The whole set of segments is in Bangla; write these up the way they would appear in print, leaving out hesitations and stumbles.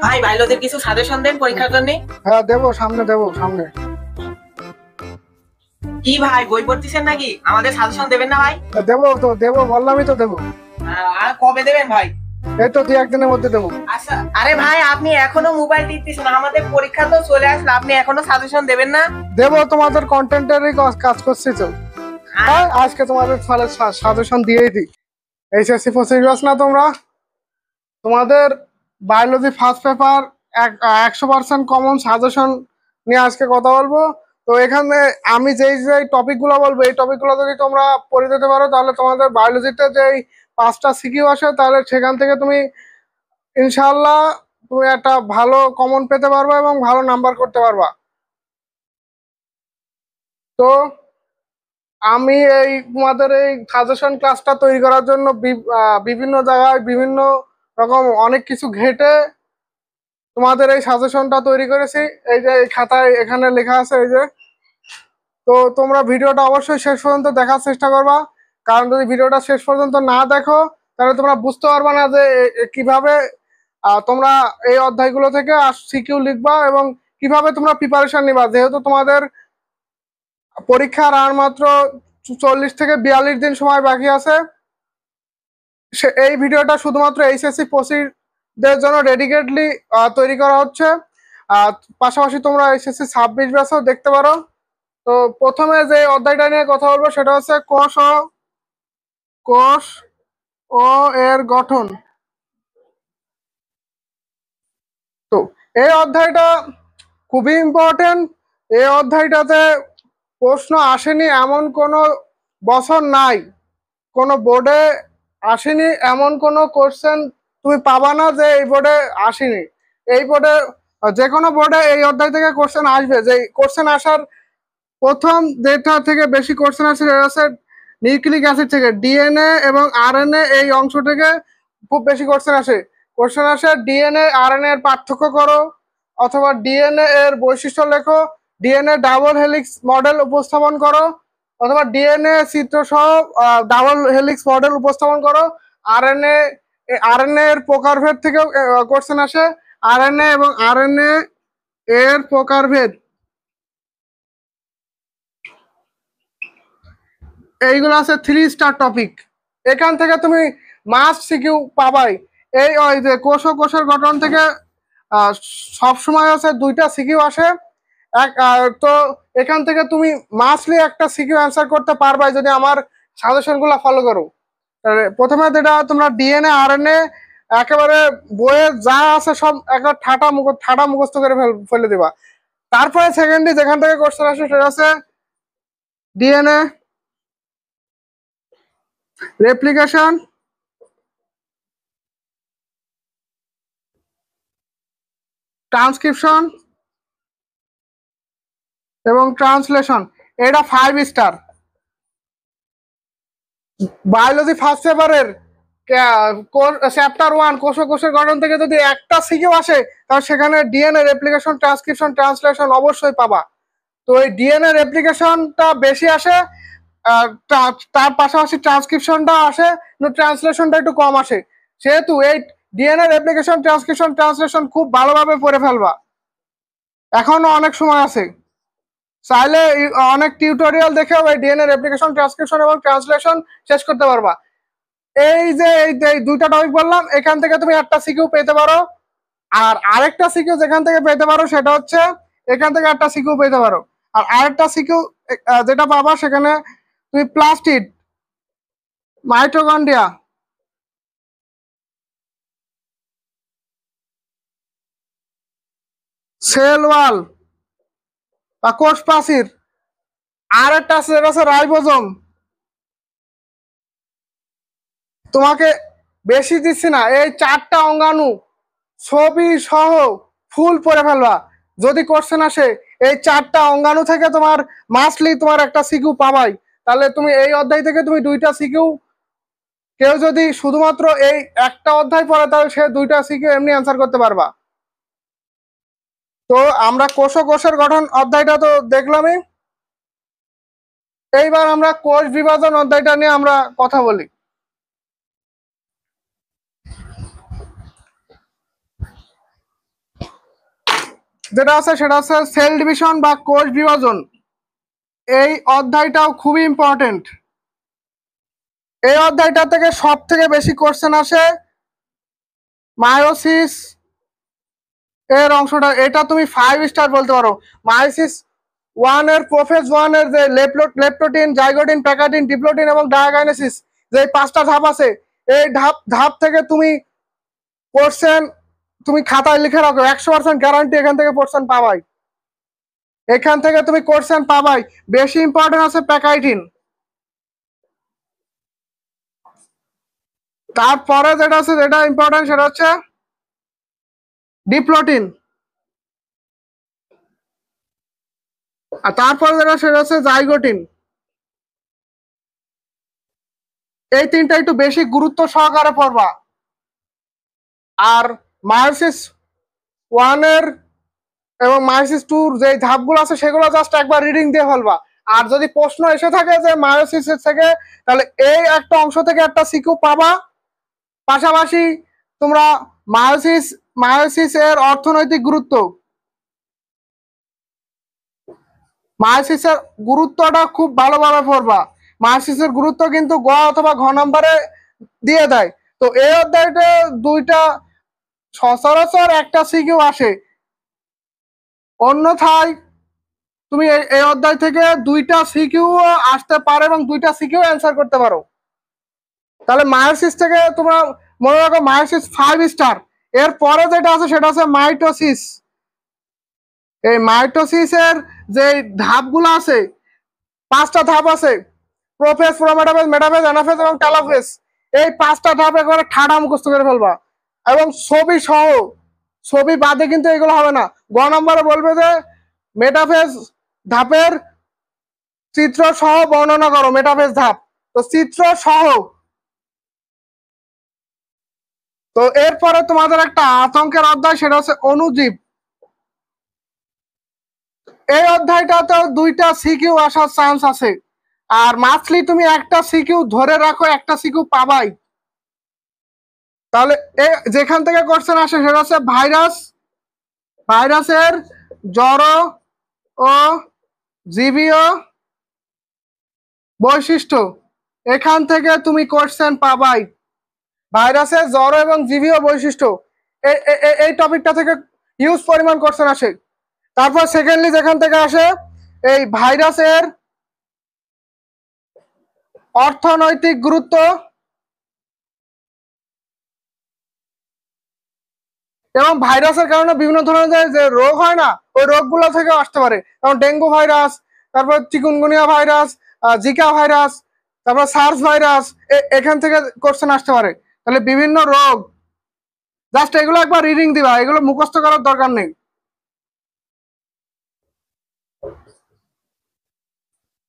ভাই বায়োলজির কিছু সাজেশন দেন পরীক্ষার জন্য। হ্যাঁ দেবো, সামনে দেবো, সামনে। কি ভাই বই পড়তেছেন নাকি? আমাদের সাজেশন দেবেন না ভাই? দেবো তো, দেবো বললামই তো দেবো। আর কবে দেবেন ভাই? এই তো 2-1 দিনের মধ্যে দেবো। আচ্ছা, আরে ভাই আপনি এখনো মোবাইল টিপতেছেন, আমাদের পরীক্ষা তো চলে আসলো, আপনি এখনো সাজেশন দেবেন না? দেবো, তোমাদের কন্টেন্টেরই কাজ করছি তো। হ্যাঁ, আজকে তোমাদের তাহলে সাজেশন দিয়েই দিই। এইচএসসি প্রসিডিউর না তোমরা, তোমাদের biology first paper 100% common suggestion নিয়ে আজকে কথা বলবো। তো এখানে আমি যেই যেই টপিকগুলো বলবো, এই টপিকগুলো যদি তোমরা পড়ে দিতে পারো, তাহলে তোমাদের বায়োলজিতে যেই 5টা সিকিউ আসে, তাহলে সেখান থেকে তুমি ইনশাল্লাহ তুমি একটা ভালো কমন পেতে পারবা এবং ভালো নাম্বার করতে পারবা। তো আমি এই তোমাদের এই সাজেশন ক্লাসটা তৈরি করার জন্য বিভিন্ন জায়গায় বিভিন্ন রকম অনেক কিছু ঘেটে তোমাদের এই সাজেশনটা তৈরি করেছি। এই যে এই খাতায় এখানে লেখা আছে, এই যে। তো তোমরা ভিডিওটা অবশ্যই শেষ পর্যন্ত দেখার চেষ্টা করবা, কারণ যদি ভিডিওটা শেষ পর্যন্ত না দেখো তাহলে তোমরা বুঝতে পারবা না যে কিভাবে তোমরা এই অধ্যায়গুলো থেকে সিকিউ লিখবা এবং কিভাবে তোমরা প্রিপারেশন নিবা। যেহেতু তোমাদের পরীক্ষার আর মাত্র 40 থেকে 42 দিন সময় বাকি আছে, এই ভিডিওটা শুধুমাত্র এইচএসসি পোস্টদের জন্য ডেডিকেটলি তৈরি করা হচ্ছে। আর পাশাপাশি তোমরা এইচএসসি 26 ব্যাচও দেখতে পারো। তো প্রথমে যে অধ্যায়টা নিয়ে কথা বলবো সেটা হচ্ছে কোষ ও এর গঠন। তো এই অধ্যায়টা খুবই ইম্পর্টেন্ট। এই অধ্যায়টাতে প্রশ্ন আসেনি এমন কোনো বছর নাই, কোনো বোর্ডে আসেনি এমন কোনো কোশ্চেন তুমি পাবা না যে এই বোর্ডে আসেনি। এই বোর্ডে যে কোনো বোর্ডে এই অধ্যায় থেকে কোশ্চেন আসবে। যে কোশ্চেন আসার প্রথম যেটা থেকে বেশি কোশ্চেন আসে সেটা হচ্ছে নিউক্লিক অ্যাসিড থেকে, ডিএনএ এবং আরএনএ এই অংশ থেকে খুব বেশি কোশ্চেন আসে। ডিএনএ আরএনএ এর পার্থক্য করো, অথবা ডিএনএ এর বৈশিষ্ট্য লেখো, ডিএনএ ডাবল হেলিক্স মডেল উপস্থাপন করো, অথবা ডিএনএ চিত্র সহ ডাবল হেলিক্স মডেল উপস্থাপন করো। আরএনএ আরএনএ এর প্রকারভেদ থেকেও কোশ্চেন আসে, আরএনএ এবং আরএনএ এর প্রকারভেদ, এইগুলো আছে 3 স্টার টপিক। এখান থেকে তুমি মাস্ট সিকিউ পাবাই। এই ওই যে কোষের গঠন থেকে সব সময় আছে 2টা সিকিউ আসে। তো এখান থেকে তুমি মাস্টলি একটা সিকিউ অ্যান্সার করতে পারবাই যদি আমার সাজেশন গুলা ফলো করো। প্রথমে যেটা তোমরা ডিএনএ আরএনএ একেবারে বইয়ে যা আছে সব একটা ঠাটা মুখস্থ করে ফেলে দিবা। তারপরে সেকেন্ডলি যেখান থেকে কোশ্চেন আসে সেটা হচ্ছে ডিএনএ রেপ্লিকেশন, ট্রান্সক্রিপশন এবং ট্রান্সলেশন। এটা 5 স্টার। বায়োলজি ফার্স্ট পেপারের চ্যাপ্টার 1 কোষের গঠন থেকে যদি একটা সিকিউ আসে, তাহলে সেখানে ডিএনএ রেপ্লিকেশন, ট্রান্সক্রিপশন, ট্রান্সলেশন অবশ্যই পাবা। তো এই ডিএনএ রেপ্লিকেশনটা বেশি আসে, তার পাশাপাশি ট্রান্সক্রিপশনটা আসে, কিন্তু ট্রান্সলেশনটা একটু কম আসে। সেহেতু এই ডিএনএ রেপ্লিকেশন, ট্রান্সক্রিপশন, ট্রান্সলেশন খুব ভালোভাবে পড়ে ফেলবা, এখনো অনেক সময় আছে। চাইলে অনেক টিউটোরিয়াল দেখেও এই ডিএনএ রেপ্লিকেশন, ট্রান্সক্রিপশন এবং ট্রান্সলেশন শেষ করতে পারবা। এই যে এই 2টা টপিক বললাম, এখান থেকে তুমি একটা সিকিউ পেতে পারো। আর আরেকটা সিকিউ যেখান থেকে পেতে পারো সেটা হচ্ছে এখান থেকে একটা সিকিউ পেতে পারো। আর আরেকটা সিকিউ যেটা পাবা সেখানে তুমি প্লাস্টিড, মাইটোকন্ড্রিয়া, সেল ওয়াল বা কোষ প্রাচীর, আর একটা আছে যেটা হচ্ছে রাইবোজোম। তোমাকে বেশি দিচ্ছি না, এই 4টা অঙ্গাণু ছবি সহ ফুল পড়ে ফেলবা। যদি কোশ্চেন আসে এই 4টা অঙ্গাণু থেকে তোমার মাস্টলি তোমার একটা সিকিউ পাবাই। তাহলে তুমি এই অধ্যায় থেকে তুমি 2টা সিকিউ, কেউ যদি শুধুমাত্র এই একটা অধ্যায় পড়ে তাহলে সে 2টা সিকিউ এমনি অ্যান্সার করতে পারবা। তো আমরা কোষের গঠন অধ্যায়টা তো দেখলামই। এইবার আমরা কোষ বিভাজন অধ্যায়টা নিয়ে আমরা কথা বলি। যেটা আছে সেটা হচ্ছে সেল ডিভিশন বা কোষ বিভাজন। এই অধ্যায়টাও খুবই ইম্পর্টেন্ট। এই অধ্যায়টা থেকে সব থেকে বেশি কোশ্চেন আসে মায়োসিস এর অংশটা। এটা তুমি 5 স্টার বলতে পারো। মায়োসিস 1 এর প্রোফেজ 1 এর যে লেপ্টোটিন, জাইগোটিন, প্যাকাটিন, ডিপ্লোটিন এবং ডায়াগাইনেসিস, যে 5টা ধাপ আছে, এই ধাপ থেকে তুমি কোশ্চেন তুমি খাতায় লিখে রাখো, 100% গ্যারান্টি এখান থেকে কোশ্চেন পাবাই। এখান থেকে তুমি কোশ্চেন পাবাই। বেশি ইম্পর্টেন্ট আছে প্যাকাইটিন। তারপরে যেটা আছে যেটা ইম্পর্টেন্ট সেটা হচ্ছে ডিপ্লোটিন। আর তারপরে যেটা সেটা হচ্ছে জাইগোটিন। এই তিনটা একটু বেশি গুরুত্ব সহকারে পড়বা। আর মায়োসিস 1 এর এবং মায়োসিস 2 যে ধাপগুলো আছে সেগুলো জাস্ট একবার রিডিং দিয়ে ফেলবা। আর যদি প্রশ্ন এসে থাকে যে মায়োসিসের থেকে, তাহলে এই একটা অংশ থেকে একটা সিকিউ পাবা। পাশাপাশি তোমরা মায়োসিস এর অর্থনৈতিক গুরুত্ব, মায়োসিসের গুরুত্বটা খুব ভালোভাবে পড়বা। মায়োসিসের গুরুত্ব কিন্তু গ অথবা ঘ নম্বরে দিয়ে দেয়। তো এই অধ্যায়টা দুইটা সচরাচর একটা সিকিউ আসে, অন্যথায় তুমি এই অধ্যায় থেকে দুইটা সিকিউ আসতে পারে এবং দুইটা সিকিউ অ্যান্সার করতে পারো। তাহলে মায়োসিস থেকে তোমরা মনে রাখো মায়োসিস 5 স্টার। এর পরে যেটা আছে সেটা আছে মাইটোসিস। এই মাইটোসিসের যে ধাপগুলো আছে, 5টা ধাপ আছে, প্রোফেজ, প্রোমেটাফেজ, মেটাফেজ, অ্যানাফেজ এবং টেলোফেজ। এই 5টা ধাপ একবারে ঠাড়া মুখস্থ করে ফেলবা এবং ছবি সহ। ছবি বাদে কিন্তু এগুলো হবে না। গ নম্বরে বলবে যে মেটাফেজ ধাপের চিত্র সহ বর্ণনা করো, মেটাফেজ ধাপ। তো চিত্র সহ। তো এরপরে তোমাদের একটা আতঙ্কের অধ্যায়, সেটা হচ্ছে অণুজীব। এই অধ্যায়টাতেও দুইটা সিকিউ আসার চান্স আছে। আর মাছলি তুমি একটা সিকিউ ধরে রাখো, একটা সিকিউ পাবাই। তাহলে যেখান থেকে কোশ্চেন আসে সেটা হচ্ছে ভাইরাসের জড় ও জীবীয় বৈশিষ্ট্য। এখান থেকে তুমি কোশ্চেন পাবাই। ভাইরাসের জড় এবং জীবীয় বৈশিষ্ট্য, এই টপিকটা থেকে হিউজ পরিমাণ কোশ্চেন আসে। তারপর সেকেন্ডলি যেখান থেকে আসে এই ভাইরাসের অর্থনৈতিক গুরুত্ব এবং ভাইরাসের কারণে বিভিন্ন ধরনের যে রোগ হয় না, ওই রোগগুলো থেকে আসতে পারে। যেমন ডেঙ্গু ভাইরাস, তারপর চিকুনগুনিয়া ভাইরাস, জিকা ভাইরাস, তারপর সার্স ভাইরাস, এখান থেকে কোশ্চেন আসতে পারে। তাহলে বিভিন্ন রোগ, জাস্ট এগুলো একবার রিডিং দিবা, এগুলো মুখস্থ করার দরকার নেই।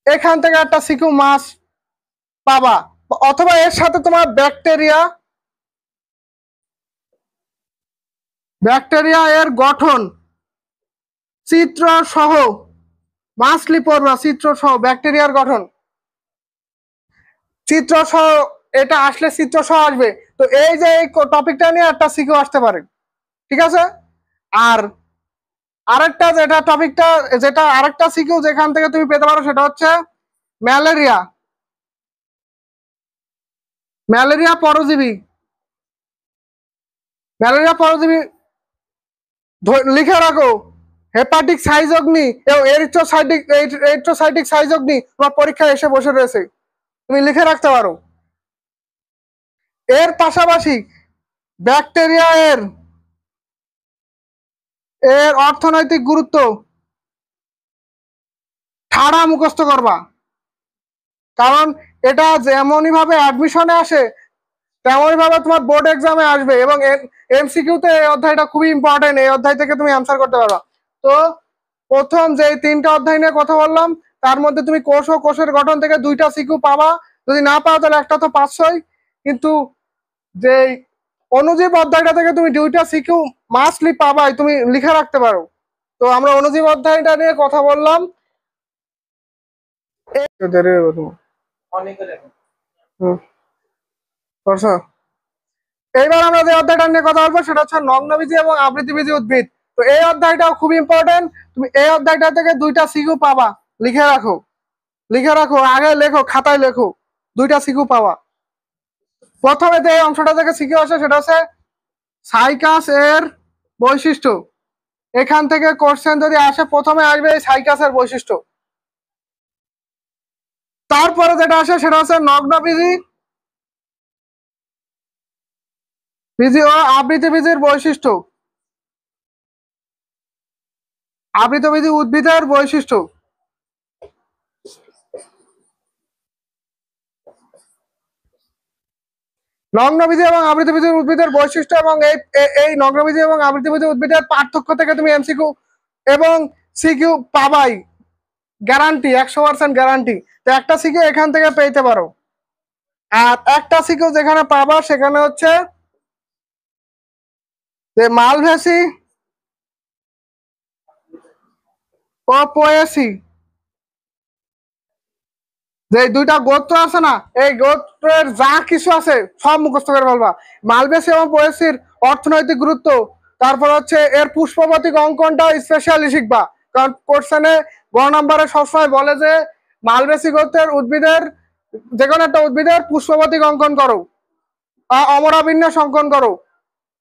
এখান থেকে একটা সিকিউ মাছ পাবা, অথবা এর সাথে তোমার ব্যাকটেরিয়া এর গঠন চিত্র সহ মাছলি পড়বা। চিত্র সহ ব্যাকটেরিয়ার গঠন চিত্র সহ, এটা আসলে চিত্র সহ আসবে। তো এই যে এই টপিকটা নিয়ে একটা সিকিউ আসতে পারে, ঠিক আছে। আর আরেকটা আরেকটা সিকিউ যেখান থেকে তুমি পেতে পারো সেটা হচ্ছে ম্যালেরিয়া। ম্যালেরিয়া পরজীবী লিখে রাখো। হেপাটিক সাইজগ্নি এবং এরিথ্রোসাইটিক সাইজগ্নি তোমার পরীক্ষায় এসে বসে রয়েছে, তুমি লিখে রাখতে পারো। এর পাশাপাশি ব্যাকটেরিয়া এর অর্থনৈতিক গুরুত্ব ঠাড়া মুখস্থ করবা। কারণ এটা যেমনই ভাবে অ্যাডমিশনে আসে তেমনই ভাবে তোমার বোর্ড এক্সামে আসবে এবং এমসিকিউতে এই অধ্যায়টা খুবই ইম্পর্টেন্ট। এই অধ্যায় থেকে তুমি অ্যান্সার করতে পারবা। তো প্রথম যে 3টা অধ্যায় নিয়ে কথা বললাম, তার মধ্যে তুমি কোষ ও কোষের গঠন থেকে 2টা সিকিউ পাবা। যদি না পাও তাহলে একটা তো পাচ্ছই, কিন্তু যে অণুজীব অধ্যায়টা থেকে তুমি 2টা সিকিউ মাস্টলি পাবাই, তুমি লিখে রাখতে পারো। তো আমরা অণুজীব অধ্যায়টা নিয়ে কথা বললাম। এইবার আমরা যে অধ্যায়টা নিয়ে কথা বলবো সেটা হচ্ছে নগ্নবীজি এবং আবৃতবীজি উদ্ভিদ। তো এই অধ্যায়টাও খুব ইম্পর্টেন্ট। তুমি এই অধ্যায়টা থেকে দুইটা সিকিউ পাবা, লিখে রাখো, লিখে রাখো, আগে লেখো, খাতায় লেখো, দুইটা সিকিউ পাবা। প্রথমে যে অংশটা থেকে সিকিউ আসে সেটা হচ্ছে সাইকাস এর বৈশিষ্ট্য। এখান থেকে কোশ্চেন যদি আসে প্রথমে আসবে এই সাইকাসের বৈশিষ্ট্য। তারপরে যেটা আসে সেটা হচ্ছে নগ্ন বীজি ও আবৃত বীজির বৈশিষ্ট্য, আবৃত বীজি উদ্ভিদের বৈশিষ্ট্য। নগ্নবীজি এবং আবৃতবীজি উদ্ভিদের বৈশিষ্ট্য এবং এই নগ্নবীজি এবং আবৃতবীজি উদ্ভিদের পার্থক্য থেকে তুমি এমসিকিউ এবং সিকিউ পাবাই, গ্যারান্টি, 100% গ্যারান্টি। তো একটা সিকিউ এখান থেকে পেতে পারো। আর একটা সিকিউ যেখানে পাবা সেখানে হচ্ছে যে মালভেসি ও পোয়েসি, যে দুইটা গোত্র আছে না, এই গোত্রের যা কিছু আছে সব মুখস্থ করে বলবা। মালবেসি এবং পোয়েসির অর্থনৈতিক গুরুত্ব, তারপর হচ্ছে এর পুষ্পবতিক অঙ্কনটা স্পেশালি শিখবা, কারণ কোশ্চেনে গ নাম্বারে সবসময় বলে যে মালবেসি গোত্রের উদ্ভিদের যে কোনো একটা উদ্ভিদের পুষ্পবতিক অঙ্কন করো বা অমরাবিন্যাস অঙ্কন করো।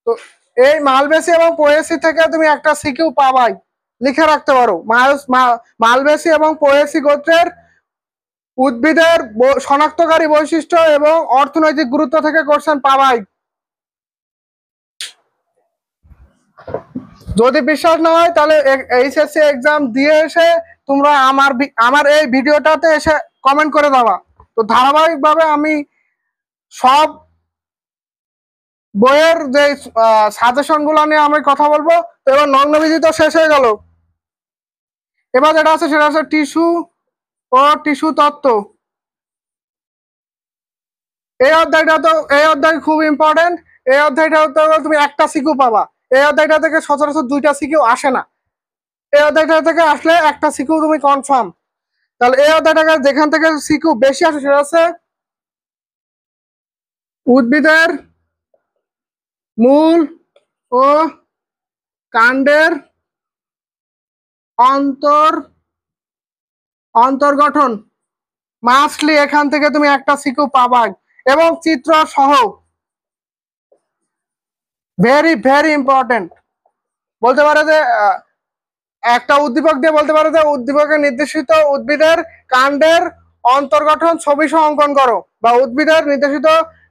তো এই মালবেসি এবং পোয়েসি থেকে তুমি একটা সিকিউ পাবাই, লিখে রাখতে পারো। মালবেসি এবং পোয়েসি গোত্রের উদ্ভিদের শনাক্তকারী বৈশিষ্ট্য এবং অর্থনৈতিক গুরুত্ব থেকে কোশ্চেন পাবাই। যদি বিশ্বাস না হয় তাহলে এইচএসসি এক্সাম দিয়ে এসে তোমরা আমার এই ভিডিওটাতে এসে কমেন্ট করে দেওয়া। তো ধারাবাহিকভাবে আমি সব বইয়ের যে সাজেশন গুলো নিয়ে আমি কথা বলবো। তো এবার নগ্নবীজি তো শেষ হয়ে গেল, এবার যেটা আছে সেটা হচ্ছে টিস্যু ও টিস্যু তত্ত্ব। এই অধ্যায় খুব ইম্পর্টেন্ট। এই অধ্যায়টা তুমি একটা সিকিউ পাবা। এই অধ্যায়টা থেকে সচরাচর দুইটা সিকিউ আসে না, এই অধ্যায়টা থেকে আসলে একটা সিকিউ তুমি কনফার্ম। তাহলে এই অধ্যায়টাকে যেখান থেকে সিকিউ বেশি আসে সেটা হচ্ছে উদ্ভিদের মূল ও কাণ্ডের অন্তর্গঠন। মাস্টলি এখান থেকে তুমি একটা সিকিউ পাবা এবং চিত্র সহ। Very very important. বলতে পারে যে একটা উদ্দীপক দিয়ে বলতে পারে যে উদ্দীপকে নির্দেশিত উদ্ভিদের কাণ্ডের অন্তর্গঠন ছবি সহ অঙ্কন করো, বা উদ্ভিদের নির্দেশিত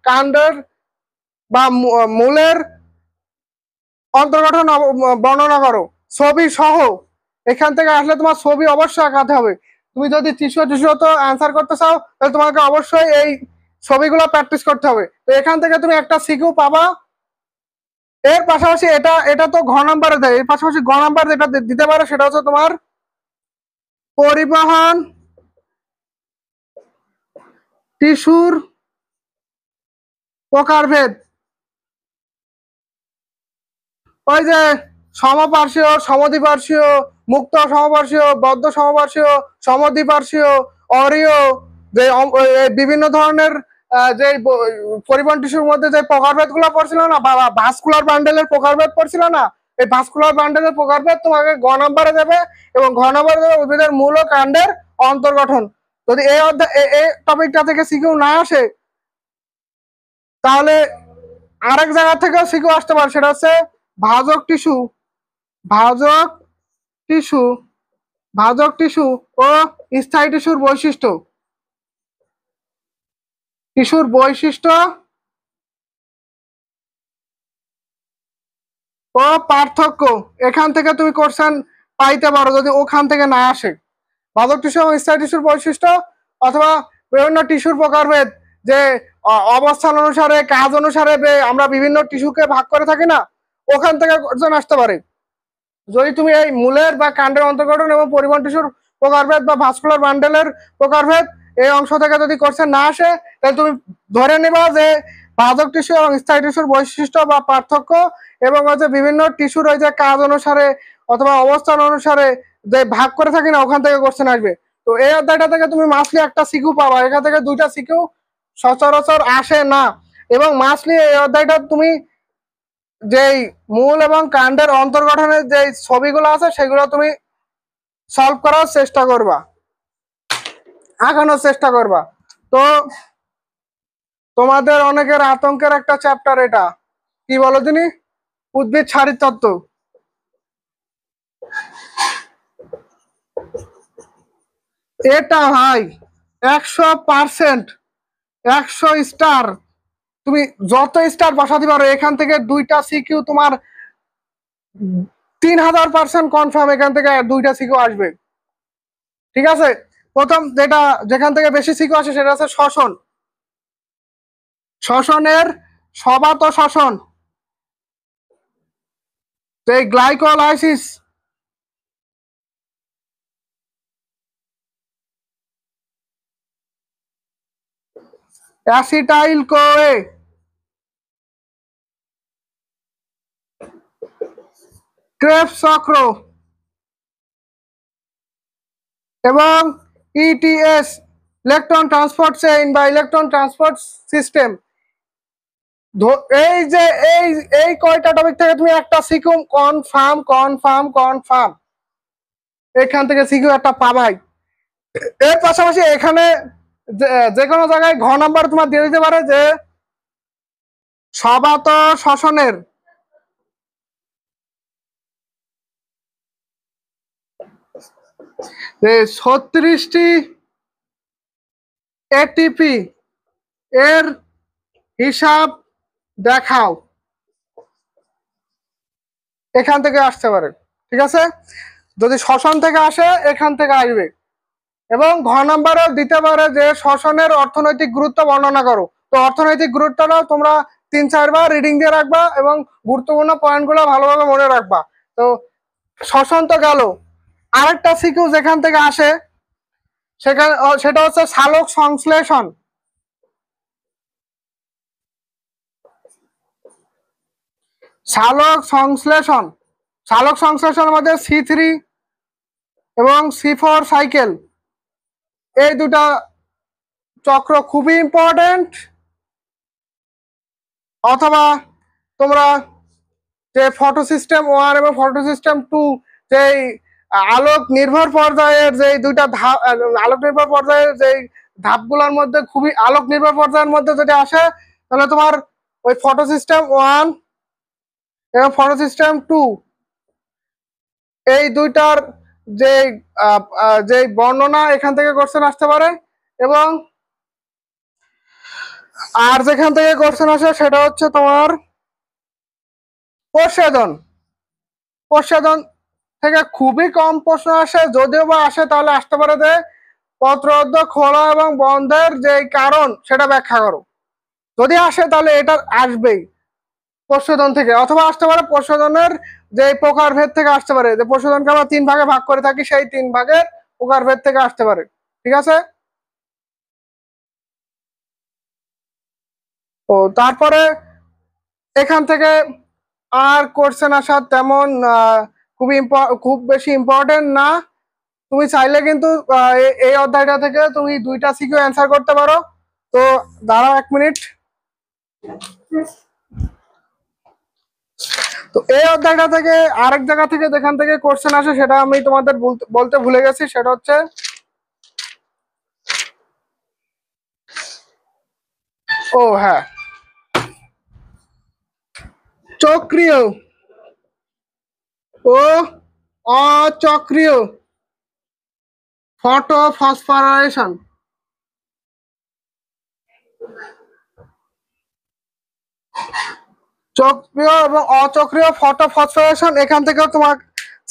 কাণ্ডের বা মূলের অন্তর্গঠন বর্ণনা করো ছবি সহ। এখান থেকে আসলে তোমার ছবি অবশ্যই আঁকাতে হবে। তুমি যদি টিস্যু তো অ্যান্সার করতে চাও তাহলে তোমাকে অবশ্যই এই ছবিগুলো প্র্যাকটিস করতে হবে। তো এখান থেকে তুমি একটা সিকিউ পাবা। এর পাশাপাশি এটা এটা তো ঘ নাম্বারে দেয়, এর পাশাপাশি গ নাম্বার যেটা দিতে পারে সেটা হচ্ছে তোমার পরিবহন টিস্যুর প্রকারভেদ। ওই যে সমপার্শ্বীয়, সমদ্বিপার্শ্বীয়, মুক্ত সমপার্শ্বীয়, বদ্ধ সমপার্শ্বীয়, সমদ্বিপার্শ্বীয়, অরীয়, যে বিভিন্ন ধরনের যে পরিবহন টিস্যুর মধ্যে যে প্রকারভেদ গুলো পড়ছিল না, বা ভাস্কুলার বান্ডেলের প্রকারভেদ পড়ছিল না, এই ভাস্কুলার বান্ডেলের প্রকারভেদ তোমাকে গ নম্বরে দেবে এবং ঘ নম্বরে দেবে উদ্ভিদের মূল ও কাণ্ডের অন্তর্গঠন। যদি এই অধ্যায় এই টপিকটা থেকে সিকিউ না আসে তাহলে আরেক জায়গা থেকেও সিকিউ আসতে পারে, সেটা হচ্ছে ভাজক টিস্যু, ভাজক টিস্যু, ভাজক টিস্যু ও স্থায়ী টিস্যুর বৈশিষ্ট্য, টিস্যুর বৈশিষ্ট্য ও পার্থক্য। এখান থেকে তুমি কোশ্চেন পাইতে পারো যদি ওখান থেকে না আসে। ভাজক টিস্যু এবং স্থায়ী টিস্যুর বৈশিষ্ট্য অথবা বিভিন্ন টিস্যুর প্রকারভেদ, যে অবস্থান অনুসারে কাজ অনুসারে আমরা বিভিন্ন টিস্যুকে ভাগ করে থাকি না, ওখান থেকে কোশ্চেন আসতে পারে। যদি তুমি এই মূলের বা কাণ্ডের অন্তর্গঠন এবং পরিবহন টিস্যুর প্রকারভেদ বা ভাস্কুলার বান্ডেলের প্রকারভেদ এই অংশ থেকে যদি কোশ্চেন না আসে তাহলে তুমি ধরে নিবা যে ভাজক টিস্যু এবং স্থায়ী টিস্যুর বৈশিষ্ট্য বা পার্থক্য এবং হচ্ছে বিভিন্ন টিস্যুর ওই যে কাজ অনুসারে অথবা অবস্থান অনুসারে যে ভাগ করে থাকি না, ওখান থেকে কোশ্চেন আসবে। তো এই অধ্যায়টা থেকে তুমি মাসলি একটা সিকিউ পাবা, এখান থেকে দুইটা সিকিউ সচরাচর আসে না। এবং মাসলি এই অধ্যায়টা তুমি যেই মূল এবং কাণ্ডের অন্তর্গঠনের যে ছবিগুলো আছে সেগুলো তুমি সলভ করার চেষ্টা করবা, আঁকানোর চেষ্টা করবা। তো তোমাদের অনেকের আতঙ্কের একটা চ্যাপ্টার এটা, কি বলো তিনি, উদ্ভিদ শারীরতত্ত্ব। এটা ভাই 100%, 100 স্টার। তুমি যত স্টার বসাতে পারো, এখান থেকে 2টা সিকিউ তোমার 3000% কনফার্ম, এখান থেকে 2টা সিকিউ আসবে। ঠিক আছে, প্রথম যেখান থেকে বেশি সিকিউ আসে সেটা হচ্ছে শ্বসন। শ্বসনের সবাত শ্বসন, এই গ্লাইকোলাইসিস, অ্যাসিটাইল কোয়ে, ক্রেবস চক্র এবং ইটিএস, ইলেকট্রন ট্রান্সপোর্ট চেইন বা ইলেকট্রন ট্রান্সপোর্ট সিস্টেম। এই যে এই এই কয়টা টপিক থেকে তুমি একটা সিকিউ কনফার্ম কনফার্ম কনফার্ম এখান থেকে সিকিউ একটা পাবাই। এর পাশাপাশি এখানে যে কোনো জায়গায় ঘ নাম্বার তোমার দিয়ে দিতে পারে যে সবাত শ্বসনের 36টি এটিপি এর হিসাব দেখাও, এখান থেকে আসতে পারে। ঠিক আছে, যদি শ্বসন থেকে আসে এখান থেকে আসবে। এবং ঘ নাম্বারও দিতে পারে যে শ্বসনের অর্থনৈতিক গুরুত্ব বর্ণনা করো। তো অর্থনৈতিক গুরুত্বটাও তোমরা 3-4 বার রিডিং দিয়ে রাখবা এবং গুরুত্বপূর্ণ পয়েন্টগুলো ভালোভাবে মনে রাখবা। তো শ্বসন তো গেল, আরেকটা সিকিউ যেখান থেকে আসে সেটা হচ্ছে সালোক সংশ্লেষণ। সালোক সংশ্লেষণ, সালোক সংশ্লেষণের মধ্যে C3 এবং C4 সাইকেল, এই দুটা চক্র খুবই ইম্পর্টেন্ট। অথবা তোমরা যে ফটো সিস্টেম 1 এবং ফটো সিস্টেম 2, যে আলোক নির্ভর পর্যায়ের যে দুইটা ধাপ, আলোক নির্ভর পর্যায়ের যে ধাপগুলোর মধ্যে খুবই আলোক নির্ভর পর্যায়ের মধ্যে যদি আসে, তাহলে তোমার ওই ফটো সিস্টেম 1 এবং ফটো সিস্টেম 2 এই দুইটার যে যে বর্ণনা এখান থেকে কোশ্চেন আসতে পারে। এবং আর যেখান থেকে কোশ্চেন আসে সেটা হচ্ছে তোমার প্রচ্ছেদন। প্রচ্ছেদন থেকে খুবই কম প্রশ্ন আসে, যদিও বা আসে তাহলে আসতে পারে যে পত্রোদ্য খোলা এবং বন্ধের যে কারণ সেটা ব্যাখ্যা করো। যদি আসে তাহলে এটা আসবেই প্রচ্ছেদন থেকে, অথবা আসতে পারে প্রচ্ছেদনের যে প্রকারভেদ থেকে আসতে পারে, যে প্রচ্ছেদনকে আমরা 3 ভাগে ভাগ করে থাকি সেই 3 ভাগের প্রকারভেদ থেকে আসতে পারে। ঠিক আছে, তো তারপরে এখান থেকে আর কোশ্চেন আসার তেমন খুব বেশি ইম্পর্টেন্ট না। তুমি চাইলে কিন্তু এই অধ্যায়টা থেকে তুমি 2টা সিকিউ অ্যান্সার করতে পারো। তো দাঁড়াও 1 মিনিট। তো এই অধ্যায়টা থেকে আরেক জায়গা থেকে যেখান থেকে কোশ্চেন আসে সেটা আমি তোমাদের বলতে ভুলে গেছি, সেটা হচ্ছে ও হ্যাঁ, চক্রীয় ও অচক্রীয় ফটোফসফোরাইলেশন। চক্রীয় এবং অচক্রীয় ফটোফসফোরাইলেশন এখান থেকেও তোমার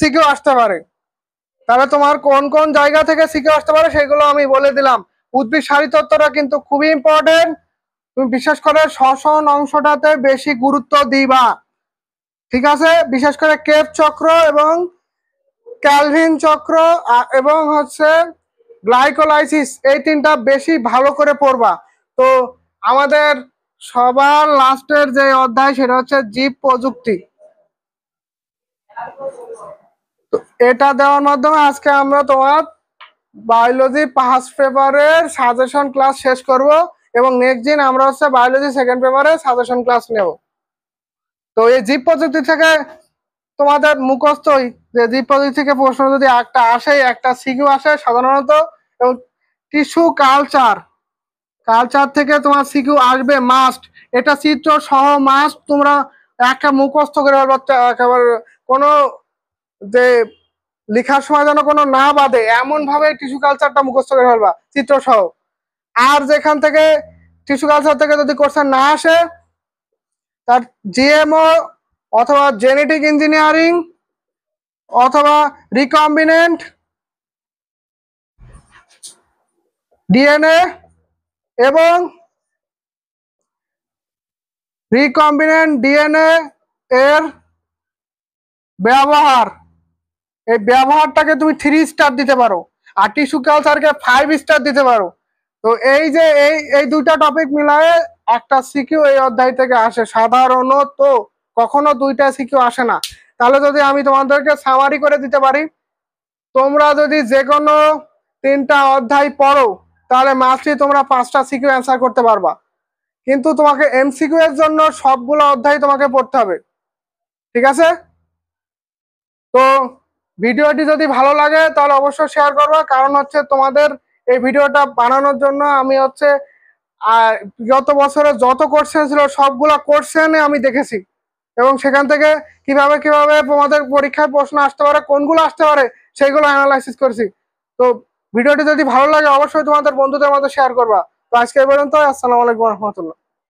সিকিউ আসতে পারে। তাহলে তোমার কোন কোন জায়গা থেকে সিকিউ আসতে পারে সেগুলো আমি বলে দিলাম। উদ্ভিদ শারীরতত্ত্বটা কিন্তু খুবই ইম্পর্টেন্ট, তুমি বিশেষ করে শ্বসন অংশটাতে বেশি গুরুত্ব দিবা। ঠিক আছে, বিশেষ করে কেপ চক্র এবং ক্যালভিন চক্র এবং হচ্ছে গ্লাইকোলাইসিস, এই 3টা বেশি ভালো করে পড়বা। তো আমাদের সবার লাস্টের যে অধ্যায় সেটা হচ্ছে জীব প্রযুক্তি। তো এটা দেওয়ার মাধ্যমে আজকে আমরা তোমার বায়োলজি ফার্স্ট পেপারের সাজেশন ক্লাস শেষ করব এবং নেক্সট দিন আমরা হচ্ছে বায়োলজি সেকেন্ড পেপারের সাজেশন ক্লাস নেব। তো এই জীব প্রযুক্তি থেকে তোমাদের মুখস্থই যে জীব প্রযুক্তি থেকে প্রশ্ন যদি একটা আসে, একটা সিকিউ আসে সাধারণত, এবং টিস্যু কালচার কালচার থেকে তোমার সিকিউ আসবে মাস্ট। এটা চিত্র সহ মাস্ট তোমরা একটা মুখস্থ করে একেবারে কোনো যে লেখার সময় যেন কোনো না বাদে এমন ভাবে টিস্যু কালচারটা মুখস্থ করে ফেলবা চিত্র সহ। আর যেখান থেকে টিস্যু কালচার থেকে যদি কোশ্চেন না আসে, তার জিএমও অথবা জেনেটিক ইঞ্জিনিয়ারিং অথবা রিকম্বিনেন্ট ডিএনএ এবং রিকম্বিনেন্ট ডিএনএ এর ব্যবহার, এই ব্যবহারটাকে তুমি 3 স্টার দিতে পারো, আর টিস্যু কালচারকে 5 স্টার দিতে পারো। তো এই যে এই দুইটা টপিক মিলায়ে একটা সিকিউ এই অধ্যায় থেকে আসে সাধারণত, কখনো দুইটা সিকিউ আসে না। তাহলে যদি আমি তোমাদেরকে সামারি করে দিতে পারি, তোমরা যদি যে কোনো 3টা অধ্যায় পড়ো তাহলে মাস্টলি তোমরা 5টা সিকিউ অ্যান্সার করতে পারবা। কিন্তু তোমাকে এমসিকিউ এর জন্য সবগুলো অধ্যায় তোমাকে পড়তে হবে, ঠিক আছে? তো ভিডিওটি যদি ভালো লাগে তাহলে অবশ্যই শেয়ার করবা, কারণ হচ্ছে তোমাদের এই ভিডিওটা বানানোর জন্য আমি হচ্ছে গত বছরে যত কোশ্চেন ছিল সবগুলা কোশ্চেনে আমি দেখেছি, এবং সেখান থেকে কিভাবে কিভাবে তোমাদের পরীক্ষায় প্রশ্ন আসতে পারে, কোনগুলো আসতে পারে সেগুলো অ্যানালাইসিস করেছি। তো ভিডিওটি যদি ভালো লাগে অবশ্যই তোমাদের বন্ধুদের মধ্যে শেয়ার করবা। তো আজকে এই পর্যন্ত, আসসালামু আলাইকুম রহমতুল্লাহ।